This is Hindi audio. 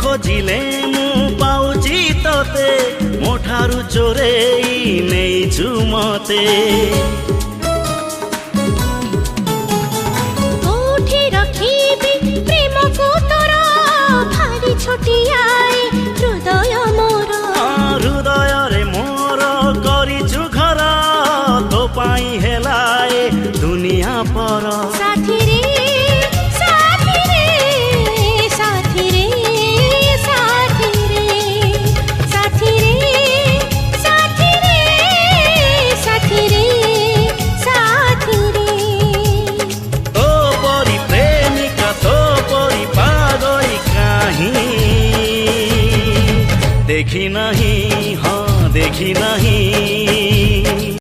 खोजिले मु पाउची तोते मो ठारू चोरेई नेइछु मते कोठी रखिबी प्रेम को तोरा भारी छोटियाए हृदय मोर हृदय रे मोर करिछु घर तो पाई हेलाए दुनिया पर साथी रे साथी रे साथी रे साथी रे साथी रे साथी रे साथी रे साथी रे तो परी प्रेमिका तो परी पागल कहीं देखी नहीं हाँ देखी नहीं